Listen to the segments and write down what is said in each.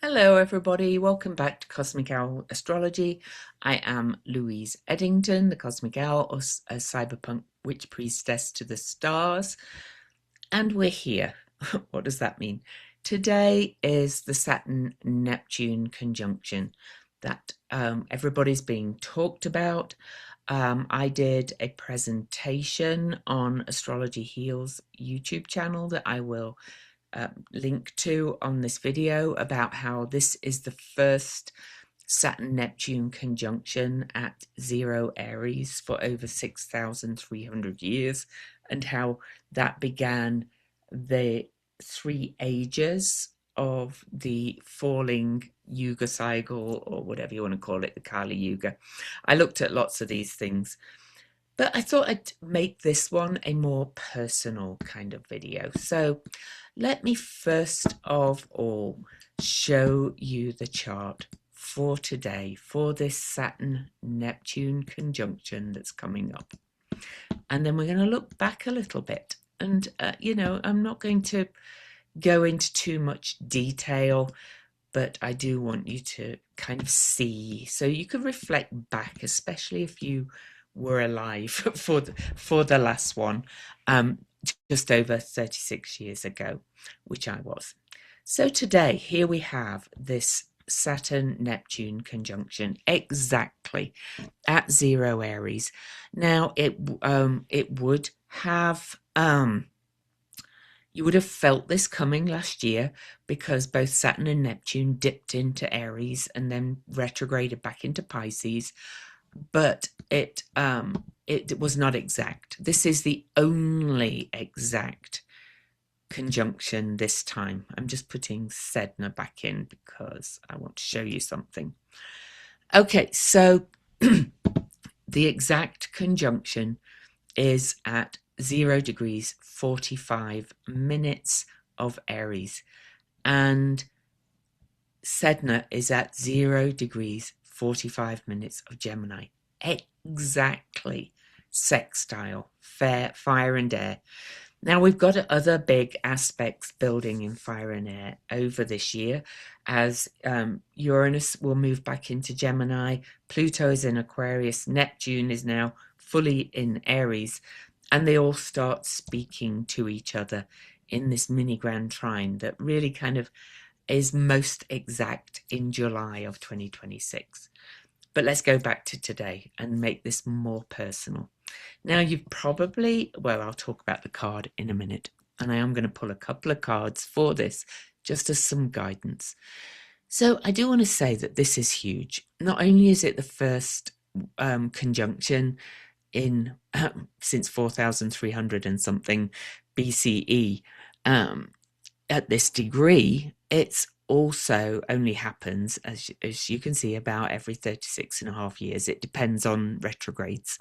Hello everybody, welcome back to Cosmic Owl Astrology. I am Louise Edington, the Cosmic Owl, or a Cyberpunk Witch Priestess to the stars. And we're here. What does that mean? Today is the Saturn-Neptune conjunction that everybody's being talked about. I did a presentation on Astrology Heals YouTube channel that I will link to on this video about how this is the first Saturn-Neptune conjunction at 0 Aries for over 6,300 years, and how that began the 3 ages of the falling Yuga cycle, or whatever you want to call it, the Kali Yuga. I looked at lots of these things, but I thought I'd make this one a more personal kind of video. So let me first of all show you the chart for today, for this Saturn-Neptune conjunction that's coming up. And then we're going to look back a little bit. And, I'm not going to go into too much detail, but I do want you to kind of see, so you could reflect back, especially if you were alive for the last one, just over 36 years ago, which I was. So today, here we have this Saturn-Neptune conjunction exactly at 0 Aries. Now, it would have you would have felt this coming last year, because both Saturn and Neptune dipped into Aries and then retrograded back into Pisces, but it was not exact. This is the only exact conjunction this time. I'm just putting Sedna back in because I want to show you something. Okay, so the exact conjunction is at 0 degrees 45 minutes of Aries, and Sedna is at 0 degrees 45 minutes of Gemini. Exactly sextile, fire and air. Now, we've got other big aspects building in fire and air over this year, as Uranus will move back into Gemini, Pluto is in Aquarius, Neptune is now fully in Aries, and they all start speaking to each other in this mini grand trine that really kind of is most exact in July of 2026. But let's go back to today and make this more personal. Now, you've probably, well, I'll talk about the card in a minute, and I am going to pull a couple of cards for this just as some guidance. So I do want to say that this is huge. Not only is it the first conjunction in since 4,300 and something BCE at this degree, it's also only happens, as you can see, about every 36.5 years. It depends on retrogrades.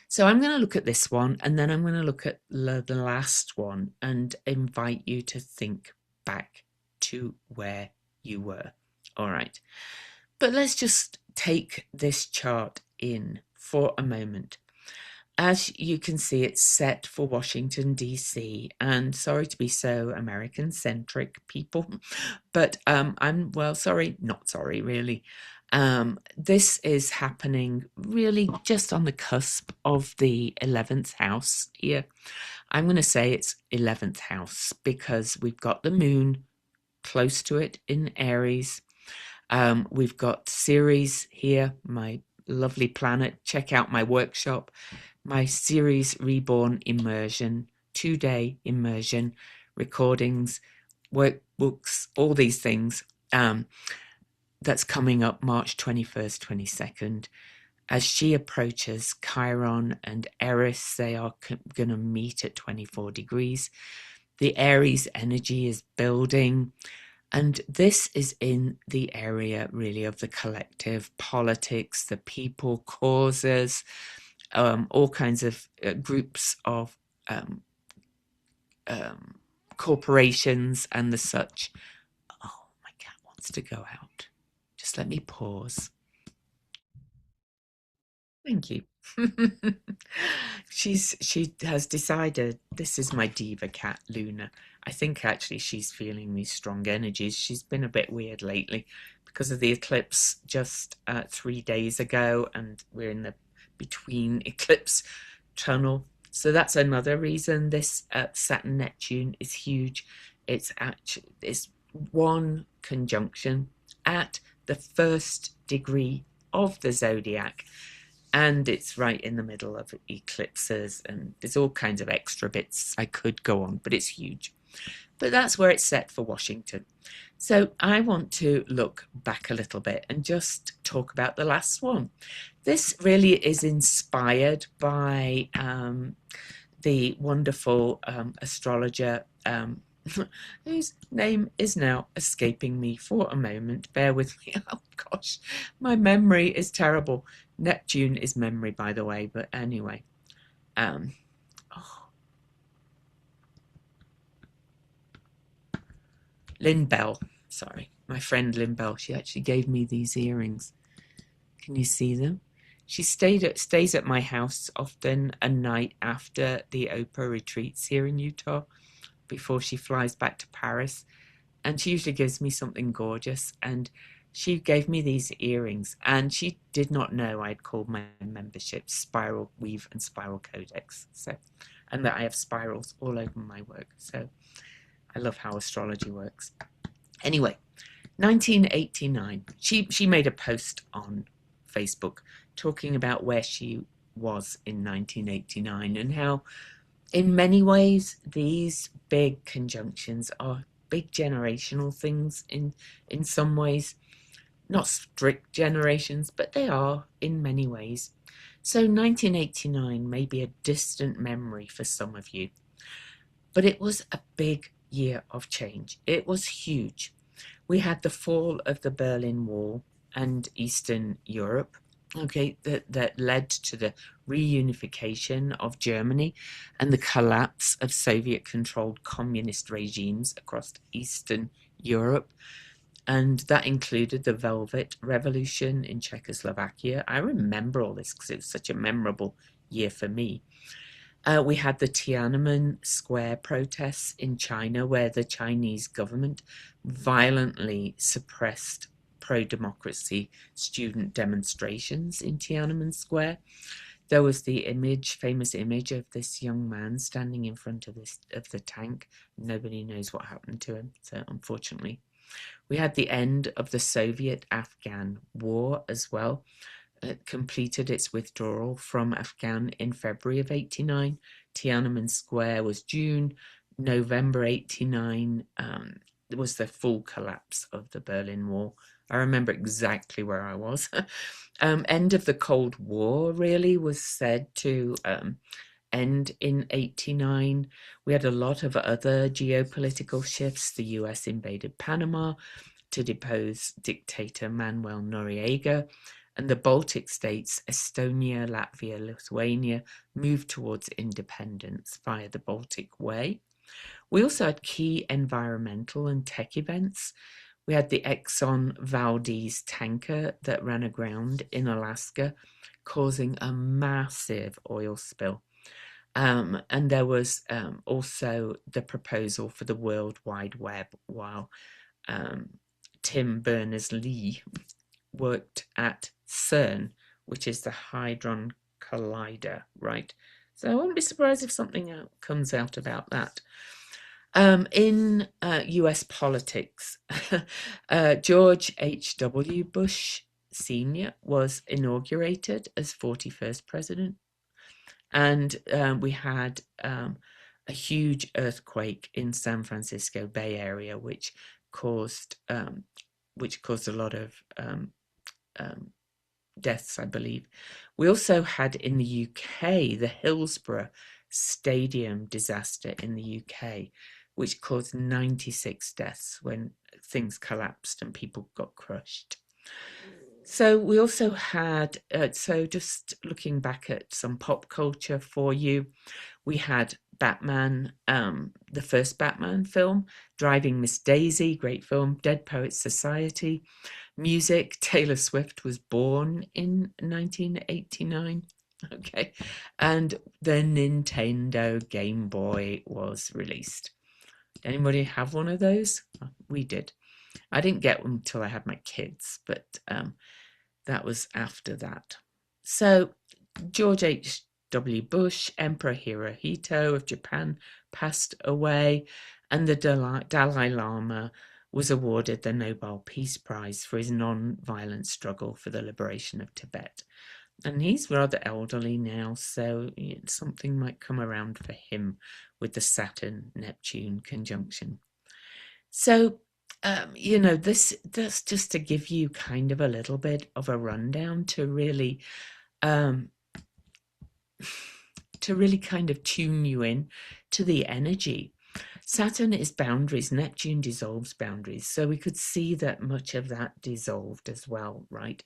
So I'm going to look at this one, and then I'm going to look at the last one and invite you to think back to where you were. All right. But let's just take this chart in for a moment. As you can see, it's set for Washington, D.C., and sorry to be so American-centric, people, but well, sorry, not sorry, really. This is happening really just on the cusp of the 11th house here. I'm going to say it's 11th house because we've got the moon close to it in Aries. We've got Ceres here, my lovely planet. Check out my workshop, my Ceres Reborn immersion, 2-day immersion, recordings, workbooks, all these things. That's coming up March 21st, 22nd. As she approaches Chiron and Eris, they are going to meet at 24 degrees. The Aries energy is building, and this is in the area really of the collective, politics, the people, causes, all kinds of groups of corporations and the such. Oh, my cat wants to go out. Just let me pause. Thank you. She has decided, this is my diva cat, Luna. I think actually she's feeling these strong energies. She's been a bit weird lately because of the eclipse just 3 days ago, and we're in the between eclipse tunnel. So that's another reason this Saturn-Neptune is huge. It's one conjunction at the first degree of the zodiac, and it's right in the middle of eclipses, and there's all kinds of extra bits I could go on, but it's huge. But that's where it's set for Washington. So I want to look back a little bit and just talk about the last one. This really is inspired by the wonderful astrologer whose name is now escaping me for a moment. Bear with me. Oh gosh, my memory is terrible. Neptune is memory, by the way, but anyway. Oh, Lynn Bell. Sorry, my friend Lynn Bell. She actually gave me these earrings. Can you see them? She stays at my house often a night after the Oprah retreats here in Utah before she flies back to Paris. And she usually gives me something gorgeous. And she gave me these earrings. And she did not know I'd called my membership Spiral Weave and Spiral Codex. So, and that I have spirals all over my work. So I love how astrology works. Anyway, 1989. She made a post on Facebook talking about where she was in 1989 and how in many ways these big conjunctions are big generational things in some ways. Not strict generations, but they are in many ways. So 1989 may be a distant memory for some of you, but it was a big year of change. It was huge. We had the fall of the Berlin Wall and Eastern Europe, okay, that led to the reunification of Germany and the collapse of Soviet-controlled communist regimes across Eastern Europe. And that included the Velvet Revolution in Czechoslovakia. I remember all this because it was such a memorable year for me. We had the Tiananmen Square protests in China, where the Chinese government violently suppressed pro-democracy student demonstrations in Tiananmen Square. There was the famous image of this young man standing in front of the tank. Nobody knows what happened to him, so unfortunately. We had the end of the Soviet-Afghan war as well. It completed its withdrawal from Afghan in February of 89. Tiananmen Square was June. November 89 was the full collapse of the Berlin Wall. I remember exactly where I was. End of the Cold War really was said to end in 89. We had a lot of other geopolitical shifts. The US invaded Panama to depose dictator Manuel Noriega, and the Baltic states, Estonia, Latvia, Lithuania, moved towards independence via the Baltic Way. We also had key environmental and tech events. We had the Exxon Valdez tanker that ran aground in Alaska, causing a massive oil spill. And there was also the proposal for the World Wide Web, while Tim Berners-Lee worked at CERN, which is the Hadron Collider, right? So I won't be surprised if something comes out about that. In US politics, George H.W. Bush Sr. was inaugurated as 41st president. And we had a huge earthquake in San Francisco Bay Area, which caused a lot of deaths, I believe. We also had in the UK the Hillsborough Stadium disaster in the UK, which caused 96 deaths when things collapsed and people got crushed. So we also had, so just looking back at some pop culture for you, we had Batman, the first Batman film, Driving Miss Daisy, great film, Dead Poets Society. Music, Taylor Swift was born in 1989, okay, and the Nintendo Game Boy was released. Anybody have one of those? We did. I didn't get one until I had my kids, but that was after that. So George H.W. Bush, Emperor Hirohito of Japan, passed away, and the Dalai Lama was awarded the Nobel Peace Prize for his non-violent struggle for the liberation of Tibet. And he's rather elderly now, so something might come around for him with the Saturn-Neptune conjunction. So, that's just to give you kind of a little bit of a rundown to really kind of tune you in to the energy. Saturn is boundaries, Neptune dissolves boundaries. So we could see that much of that dissolved as well, right?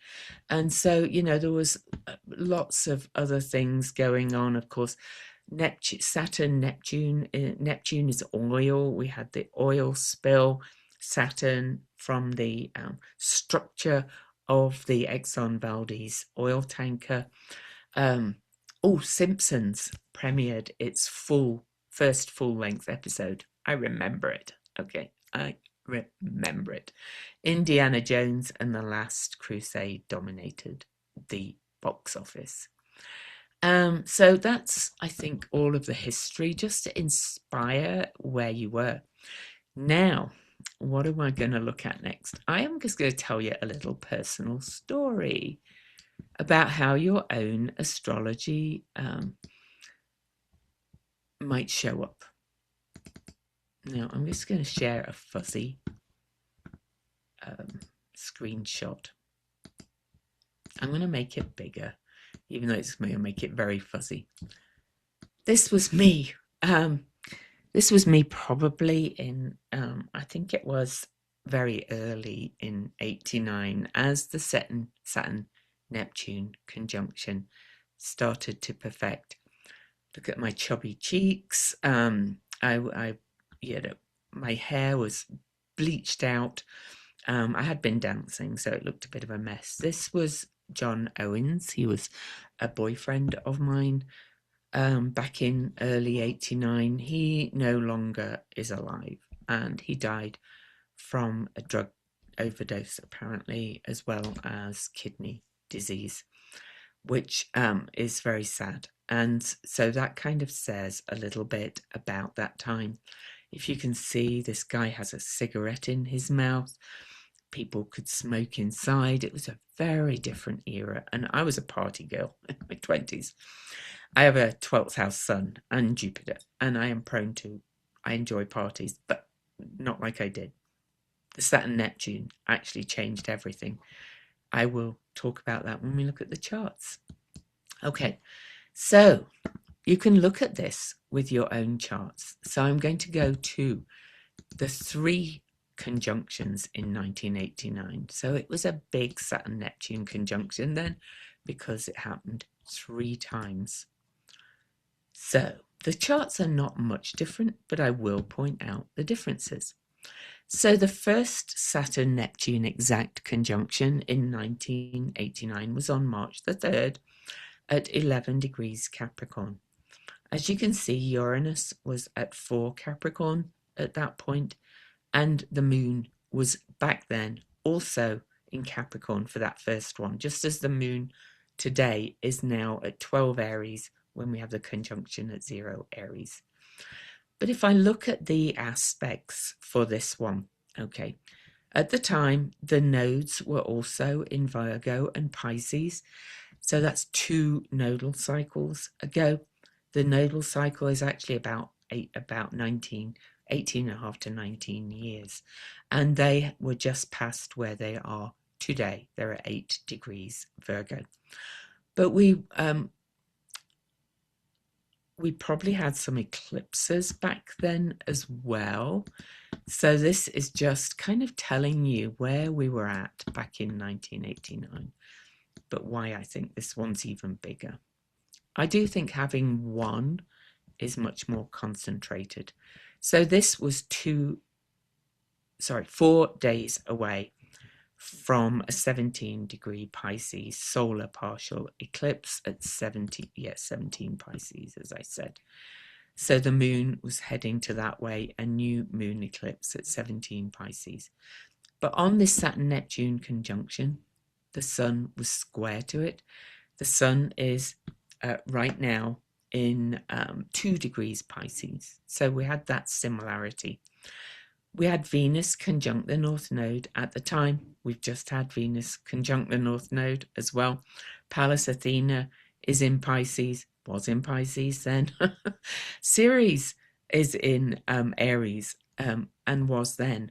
And so, there was lots of other things going on. Of course, Saturn, Neptune is oil. We had the oil spill. Saturn from the structure of the Exxon Valdez oil tanker. Simpsons premiered its first full-length episode. I remember it. Okay, I remember it. Indiana Jones and the Last Crusade dominated the box office. So that's, I think, all of the history, just to inspire where you were. Now, what am I going to look at next? I am just going to tell you a little personal story about how your own astrology might show up. Now, I'm just going to share a fuzzy screenshot. I'm going to make it bigger, even though it's going to make it very fuzzy. This was me. This was me probably in, I think it was very early in 89, as the Saturn-Neptune conjunction started to perfect. Look at my chubby cheeks. My hair was bleached out. I had been dancing, so it looked a bit of a mess. This was John Owens. He was a boyfriend of mine back in early 89. He no longer is alive, and he died from a drug overdose, apparently, as well as kidney disease, which is very sad. And so that kind of says a little bit about that time. If you can see, this guy has a cigarette in his mouth. People could smoke inside. It was a very different era. And I was a party girl in my 20s. I have a 12th house sun and Jupiter, and I enjoy parties, but not like I did. The Saturn-Neptune actually changed everything. I will talk about that when we look at the charts. Okay, so you can look at this with your own charts. So I'm going to go to the 3 conjunctions in 1989. So it was a big Saturn-Neptune conjunction then, because it happened 3 times. So the charts are not much different, but I will point out the differences. So the first Saturn-Neptune exact conjunction in 1989 was on March the 3rd at 11 degrees Capricorn. As you can see, Uranus was at 4 Capricorn at that point, and the moon was back then also in Capricorn for that first one, just as the moon today is now at 12 Aries when we have the conjunction at 0 Aries. But if I look at the aspects for this one, okay, at the time, the nodes were also in Virgo and Pisces. So that's 2 nodal cycles ago. The nodal cycle is actually about 18 and a half to 19 years. And they were just past where they are today. They're at 8 degrees Virgo. But we probably had some eclipses back then as well. So this is just kind of telling you where we were at back in 1989, but why I think this one's even bigger. I do think having one is much more concentrated. So this was 4 days away from a 17-degree Pisces solar partial eclipse at 17 Pisces, as I said. So the moon was heading to that way, a new moon eclipse at 17 Pisces. But on this Saturn-Neptune conjunction, the sun was square to it. The sun is right now in 2 degrees Pisces. So we had that similarity. We had Venus conjunct the North Node at the time. We've just had Venus conjunct the North Node as well. Pallas Athena is in Pisces, was in Pisces then. Ceres is in Aries and was then.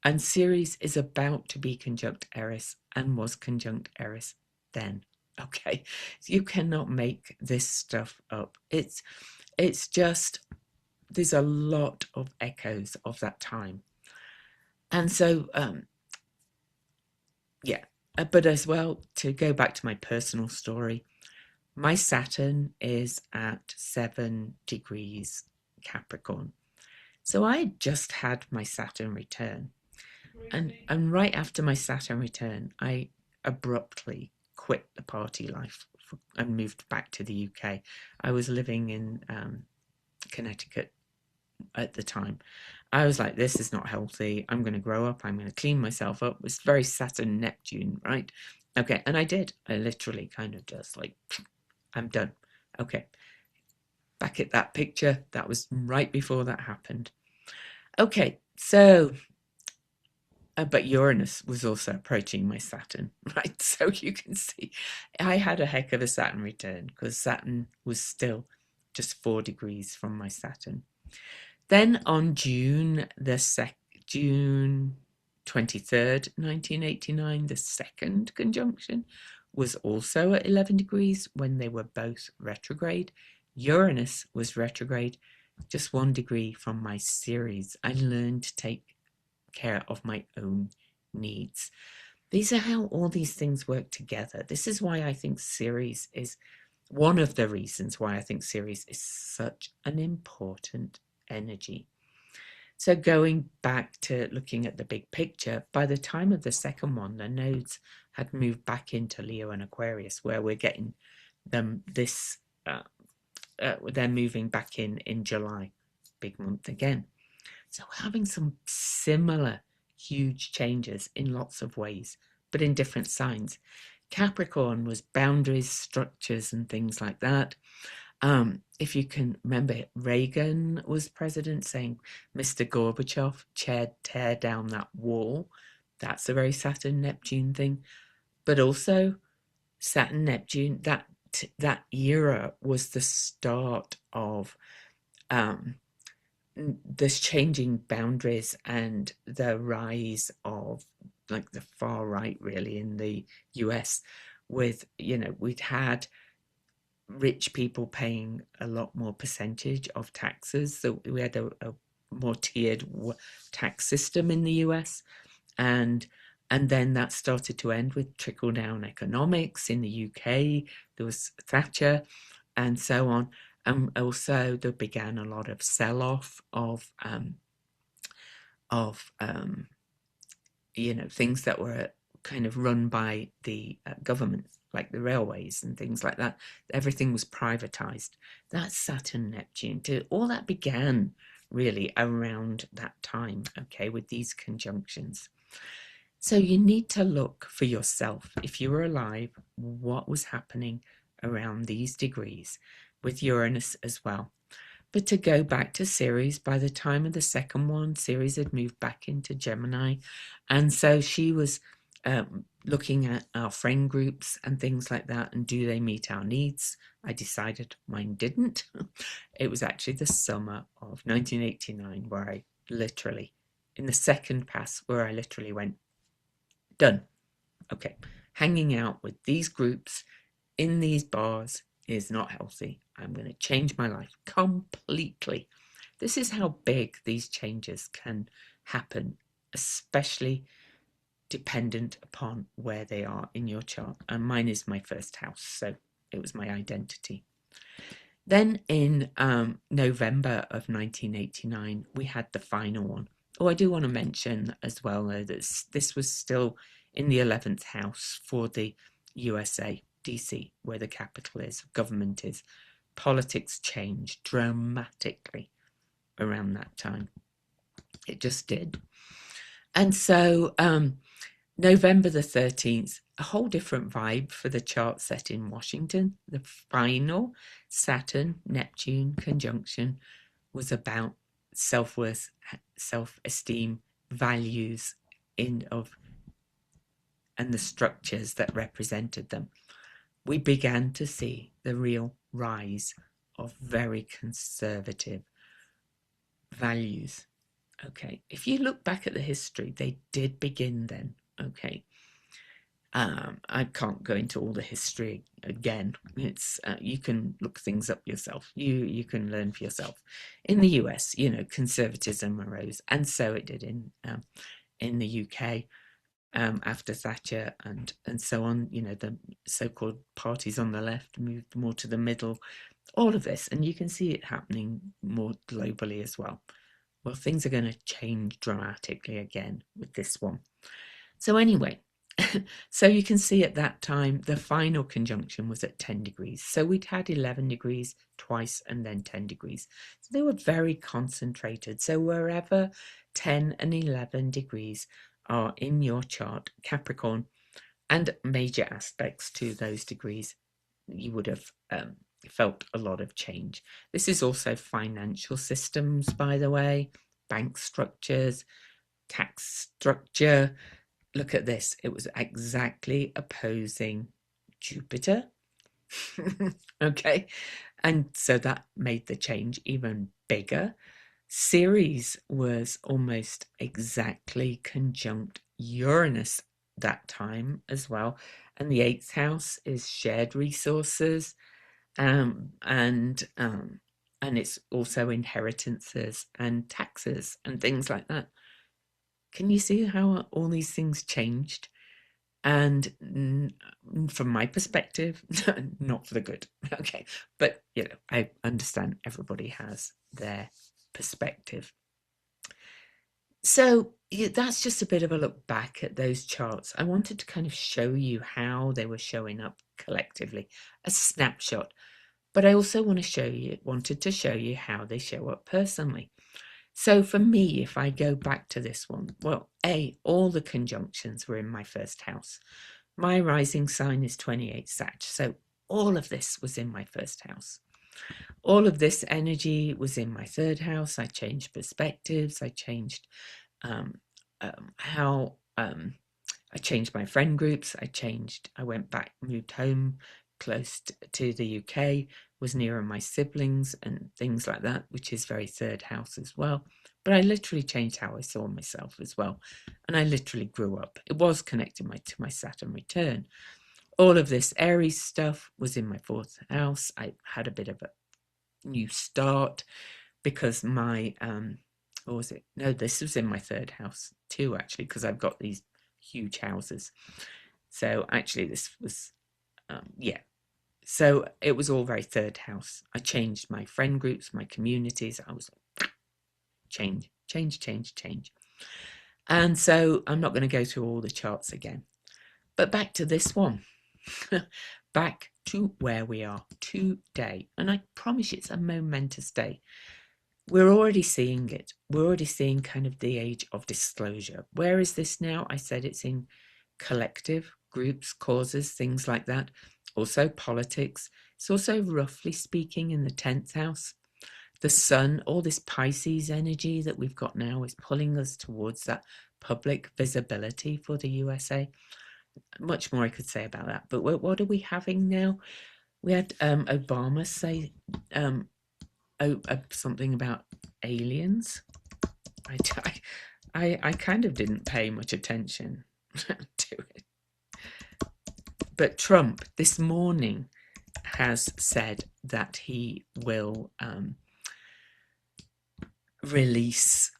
And Ceres is about to be conjunct Eris and was conjunct Eris then. Okay, you cannot make this stuff up. It's just, there's a lot of echoes of that time. And so, yeah, but as well, to go back to my personal story, my Saturn is at 7 degrees Capricorn. So I just had my Saturn return. And right after my Saturn return, I abruptly quit the party life and moved back to the UK. I was living in Connecticut at the time. I was like, this is not healthy. I'm going to grow up. I'm going to clean myself up. It was very Saturn-Neptune, right? Okay, and I did. I literally kind of just like, I'm done. Okay, back at that picture. That was right before that happened. Okay, so but Uranus was also approaching my Saturn, right? So you can see I had a heck of a Saturn return because Saturn was still just 4 degrees from my Saturn. Then on June 23rd, 1989, the second conjunction was also at 11 degrees when they were both retrograde. Uranus was retrograde just 1 degree from my Ceres. I learned to take care of my own needs. These are how all these things work together. This is why I think Ceres is one of the reasons why I think Ceres is such an important energy. So going back to looking at the big picture, by the time of the second one, the nodes had moved back into Leo and Aquarius, where we're getting them this, they're moving back in July, big month again. So we're having some similar huge changes in lots of ways, but in different signs. Capricorn was boundaries, structures, and things like that. If you can remember, Reagan was president saying, Mr. Gorbachev, tear down that wall. That's a very Saturn-Neptune thing. But also, Saturn-Neptune, that era was the start of this changing boundaries and the rise of like the far right really in the US with, we'd had rich people paying a lot more percentage of taxes. So we had a more tiered tax system in the US. And then that started to end with trickle down economics in the UK. There was Thatcher and so on. And also there began a lot of sell-off of things that were kind of run by the government, like the railways and things like that. Everything was privatized. That's Saturn-Neptune. All that began really around that time, okay, with these conjunctions. So you need to look for yourself, if you were alive, what was happening around these degrees with Uranus as well. But to go back to Ceres, by the time of the second one, Ceres had moved back into Gemini. And so she was looking at our friend groups and things like that. And do they meet our needs? I decided mine didn't. It was actually the summer of 1989 where I literally, in the second pass, where I literally went, done. Okay, hanging out with these groups in these bars is not healthy. I'm going to change my life completely. This is how big these changes can happen, especially dependent upon where they are in your chart. And mine is my first house, so it was my identity. Then in November of 1989, we had the final one. Oh, I do want to mention as well, though, that this was still in the 11th house for the USA, DC, where the capital is, government is. politics changed dramatically around that time. It just did. And so November the 13th, a whole different vibe for the chart set in Washington. The final Saturn-Neptune conjunction was about self-worth, self-esteem, values and the structures that represented them. We began to see the real rise of very conservative values. Okay, if you look back at the history, they did begin then. Okay, I can't go into all the history again. It's you can look things up yourself. You can learn for yourself. In the US, conservatism arose, and so it did in the UK after Thatcher and so on. The so-called parties on the left moved more to the middle. All of this, and you can see it happening more globally as well. Well, things are going to change dramatically again with this one. So anyway, so you can see at that time, the final conjunction was at 10 degrees. So we'd had 11 degrees twice and then 10 degrees. So they were very concentrated. So wherever 10 and 11 degrees are in your chart, Capricorn, and major aspects to those degrees, you would have felt a lot of change. This is also financial systems, by the way, bank structures, tax structure. Look at this. It was exactly opposing Jupiter. Okay. And so that made the change even bigger. Ceres was almost exactly conjunct Uranus that time as well. And the 8th house is shared resources. And it's also inheritances and taxes and things like that. Can you see how all these things changed? And from my perspective, not for the good. Okay, but I understand everybody has their perspective. So that's just a bit of a look back at those charts. I wanted to kind of show you how they were showing up collectively, a snapshot. But I also wanted to show you how they show up personally. So for me, if I go back to this one, well, all the conjunctions were in my first house. My rising sign is 28 Sag, so all of this was in my first house. All of this energy was in my third house. I changed perspectives. I changed how I changed my friend groups. I went back, moved home close to the UK, was nearer my siblings and things like that, which is very third house as well. But I literally changed how I saw myself as well. And I literally grew up. It was connected to my Saturn return. All of this Aries stuff was in my 4th house. I had a bit of a new start because my, what was it? No, this was in my 3rd house too, actually, because I've got these huge houses. So actually this was, so it was all very 3rd house. I changed my friend groups, my communities. I was like, change. And so I'm not going to go through all the charts again. But back to this one. Back to where we are today. And I promise you it's a momentous day. We're already seeing it. We're already seeing kind of the age of disclosure. Where is this now? I said it's in collective groups, causes, things like that. Also politics. It's also, roughly speaking, in the 10th house. The sun, all this Pisces energy that we've got now is pulling us towards that public visibility for the USA. Much more I could say about that. But what are we having now? We had Obama say something about aliens. I kind of didn't pay much attention to it. But Trump this morning has said that he will release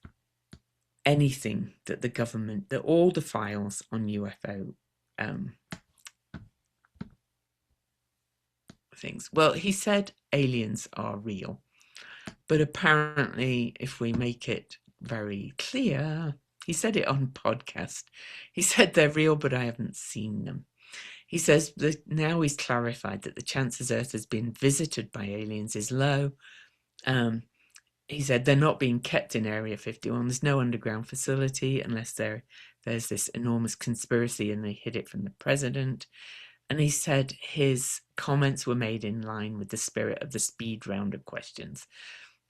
anything that the government, that all the files on UFO things. Well, he said aliens are real, but apparently if we make it very clear, he said it on podcast, he said they're real, but I haven't seen them. He says that now he's clarified that the chances Earth has been visited by aliens is low. He said they're not being kept in Area 51. There's no underground facility unless there's this enormous conspiracy and they hid it from the president. And he said his comments were made in line with the spirit of the speed round of questions.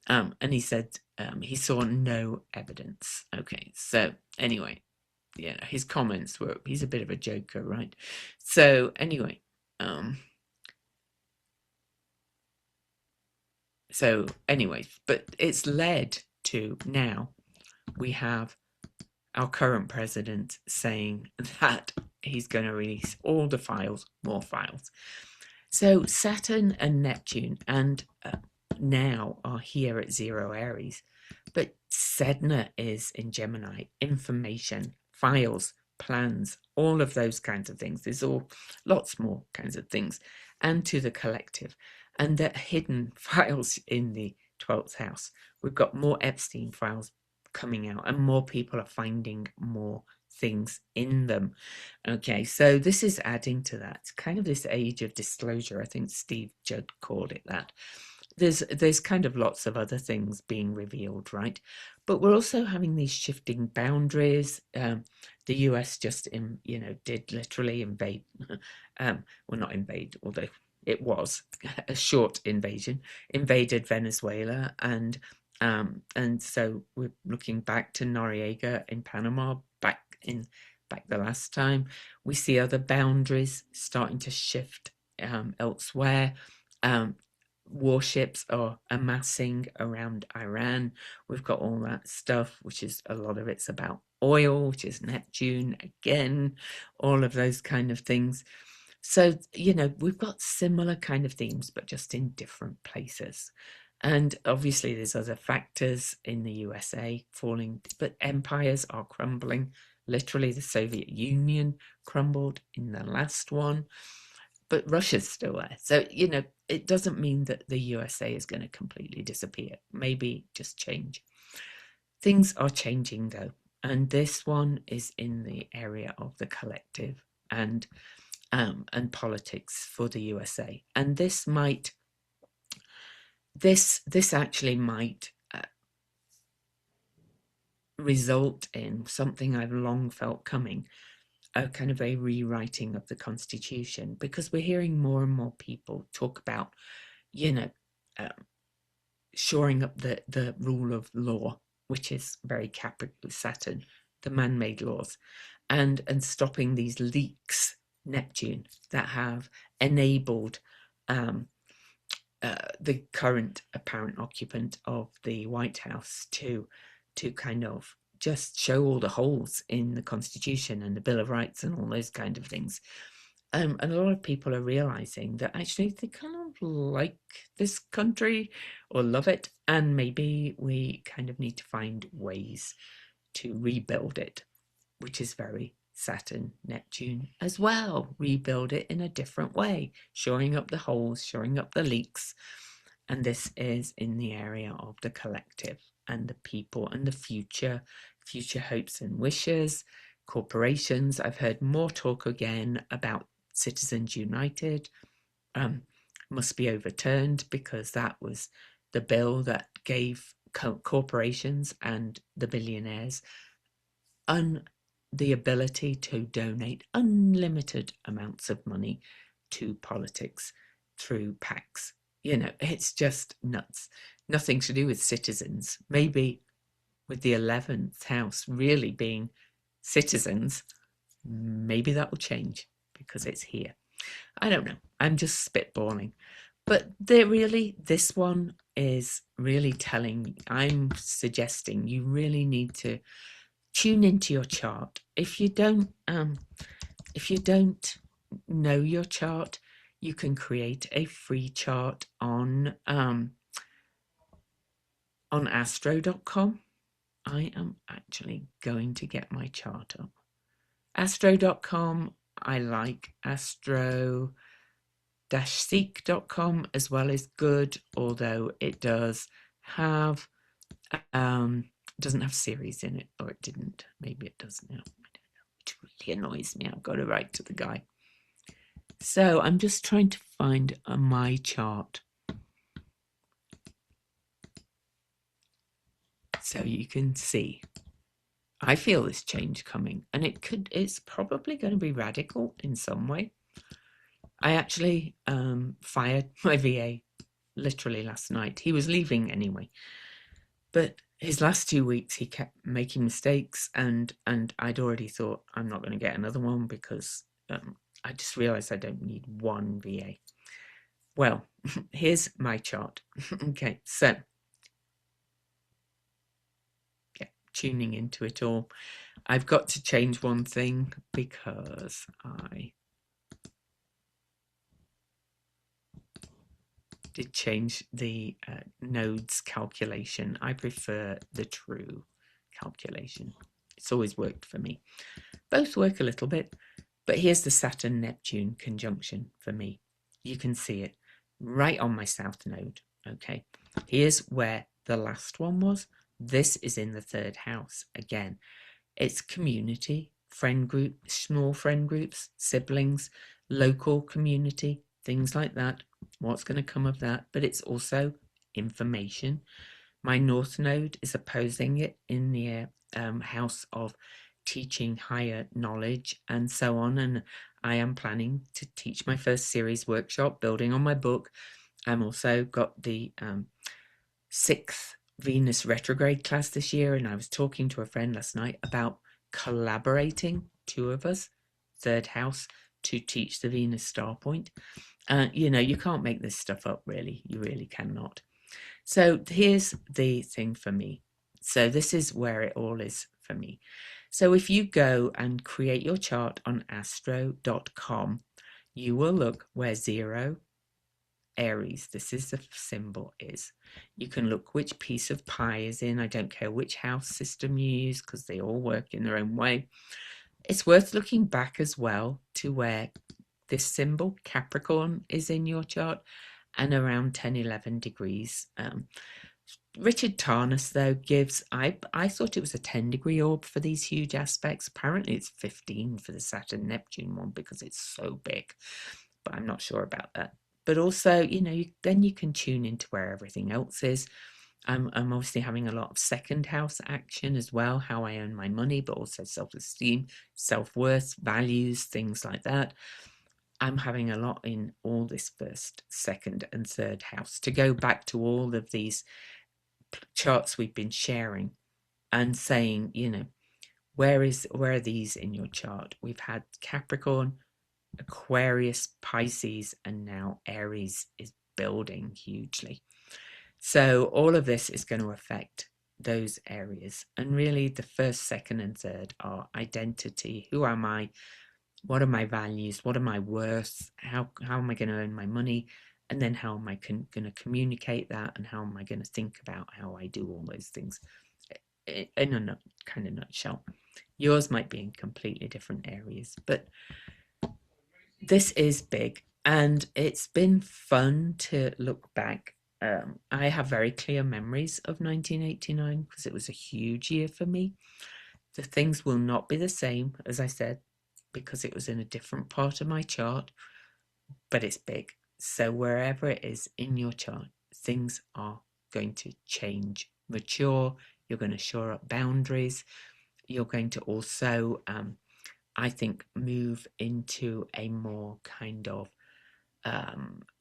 And he said he saw no evidence. Okay, so anyway, his comments were, he's a bit of a joker, right? So anyway, but it's led to now we have our current president saying that he's going to release all the files, more files. So Saturn and Neptune and now are here at 0 Aries, but Sedna is in Gemini. Information, files, plans, all of those kinds of things. There's all lots more kinds of things, and to the collective, and the hidden files in the 12th house. We've got more Epstein files coming out, and more people are finding more things in them. Okay, so this is adding to that. It's kind of this age of disclosure. I think Steve Judd called it that. There's kind of lots of other things being revealed, right? But we're also having these shifting boundaries. The US just did literally invade. Well, not invade, although it was a short invasion, invaded Venezuela, and so we're looking back to Noriega in Panama, back the last time. We see other boundaries starting to shift elsewhere. Warships are amassing around Iran. We've got all that stuff, which is a lot of it's about oil, which is Neptune again, all of those kind of things. So, we've got similar kind of themes, but just in different places. And obviously there's other factors in the USA falling, but empires are crumbling. Literally, the Soviet Union crumbled in the last one, but Russia's still there. So, it doesn't mean that the USA is going to completely disappear. Maybe just change. Things are changing though. And this one is in the area of the collective and politics for the USA. And this actually might result in something I've long felt coming, a kind of a rewriting of the Constitution, because we're hearing more and more people talk about, shoring up the rule of law, which is very capital Saturn, the man-made laws, and stopping these leaks, Neptune, that have enabled the current apparent occupant of the White House to kind of just show all the holes in the Constitution and the Bill of Rights and all those kind of things. And a lot of people are realizing that actually they kind of like this country or love it, and maybe we kind of need to find ways to rebuild it, which is very Saturn, Neptune as well. Rebuild it in a different way, shoring up the holes, shoring up the leaks. And this is in the area of the collective and the people and the future hopes and wishes, corporations. I've heard more talk again about Citizens United. Must be overturned, because that was the bill that gave corporations and the billionaires the ability to donate unlimited amounts of money to politics through PACs. It's just nuts. Nothing to do with citizens. Maybe with the 11th house really being citizens, maybe that will change because it's here. I don't know. I'm just spitballing. But this one is really telling me, I'm suggesting you really need to tune into your chart. If you don't know your chart, you can create a free chart on astro.com. I am actually going to get my chart up. Astro.com, I like astro-seek.com as well, is good, although it does have doesn't have series in it, or it didn't. Maybe it does now. I don't know. It really annoys me. I've got to write to the guy. So I'm just trying to find my chart so you can see. I feel this change coming, and it's probably going to be radical in some way. I actually fired my VA literally last night. He was leaving anyway, but his last 2 weeks he kept making mistakes, and I'd already thought I'm not going to get another one because I just realized I don't need one VA. Well, here's my chart. Okay, so yeah, tuning into it all. I've got to change one thing because I did change the nodes calculation. I prefer the true calculation. It's always worked for me. Both work a little bit, but here's the Saturn-Neptune conjunction for me. You can see it right on my south node. Okay, here's where the last one was. This is in the third house again. It's community, friend group, small friend groups, siblings, local community, things like that. What's going to come of that? But it's also information. My north node is opposing it in the house of teaching higher knowledge and so on. And I am planning to teach my first series workshop building on my book. I'm also got the sixth Venus retrograde class this year, and I was talking to a friend last night about collaborating, two of us, third house, to teach the Venus star point. You can't make this stuff up, really. You really cannot. So here's the thing for me. So this is where it all is for me. So if you go and create your chart on astro.com, you will look where 0, Aries, this is the symbol, is. You can look which piece of pie is in. I don't care which house system you use because they all work in their own way. It's worth looking back as well to where this symbol, Capricorn, is in your chart and around 10, 11 degrees. Richard Tarnas, though, gives, I thought it was a 10-degree orb for these huge aspects. Apparently it's 15 for the Saturn-Neptune one because it's so big, but I'm not sure about that. But also, then you can tune into where everything else is. I'm obviously having a lot of second house action as well, how I earn my money, but also self-esteem, self-worth, values, things like that. I'm having a lot in all this first, second, and third house. To go back to all of these charts we've been sharing and saying, where are these in your chart? We've had Capricorn, Aquarius, Pisces, and now Aries is building hugely. So all of this is going to affect those areas. And really the first, second, and third are identity. Who am I? What are my values? What am I worth? How am I going to earn my money? And then how am I going to communicate that? And how am I going to think about how I do all those things in a kind of nutshell? Yours might be in completely different areas, but this is big, and it's been fun to look back. I have very clear memories of 1989 because it was a huge year for me. The things will not be the same, as I said, because it was in a different part of my chart, but it's big. So wherever it is in your chart, things are going to change, mature. You're going to shore up boundaries. You're going to also I think, move into a more kind of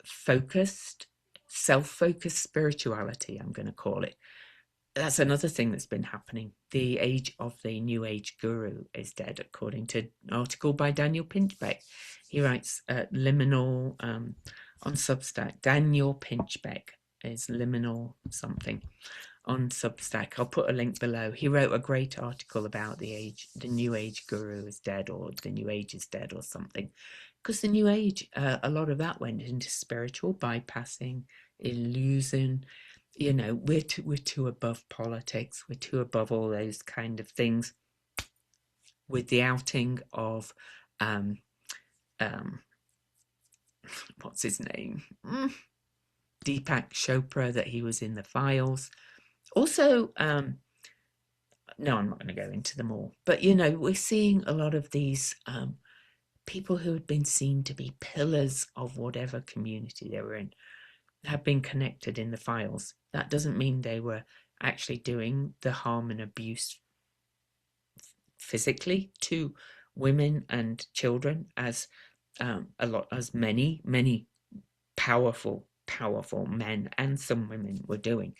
focused, self-focused spirituality, I'm going to call it. That's another thing that's been happening. The age of the New Age guru is dead, according to an article by Daniel Pinchbeck. He writes liminal on Substack. Daniel Pinchbeck is liminal something on Substack. I'll put a link below. He wrote a great article about the New Age guru is dead, or the New Age is dead, or something. Because the New Age, a lot of that went into spiritual bypassing, illusion. We're too above politics. We're too above all those kind of things. With the outing of, what's his name? Deepak Chopra, that he was in the files. Also, no, I'm not going to go into them all. But, we're seeing a lot of these people who had been seen to be pillars of whatever community they were in have been connected in the files. That doesn't mean they were actually doing the harm and abuse physically to women and children, as many powerful men and some women were doing.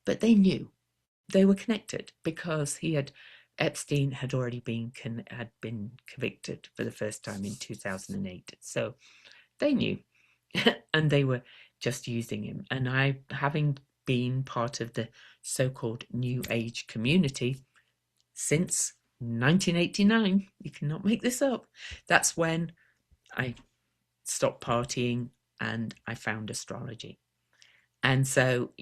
But they knew they were connected because Epstein had already been convicted for the first time in 2008. So they knew, and they were just using him. And I, having been part of the so-called New Age community since 1989, you cannot make this up. That's when I stopped partying and I found astrology. And so,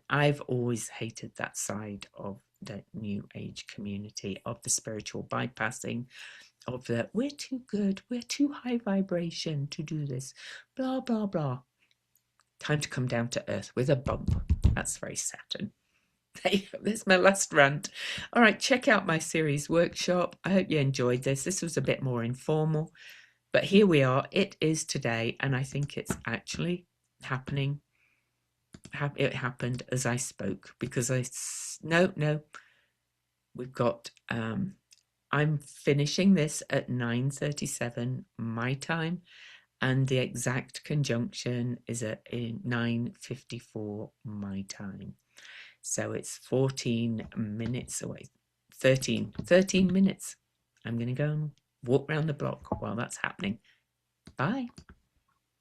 I've always hated that side of the New Age community, of the spiritual bypassing, of the we're too good, we're too high vibration to do this, blah, blah, blah. Time to come down to earth with a bump. That's very Saturn. There's my last rant. All right, check out my series workshop. I hope you enjoyed this. This was a bit more informal, but here we are. It is today, and I think it's actually happening. It happened as I spoke, because no, we've got I'm finishing this at 9:37 my time, and the exact conjunction is at 9:54 my time. So it's 14 minutes away. 13 minutes. I'm going to go and walk around the block while that's happening. Bye.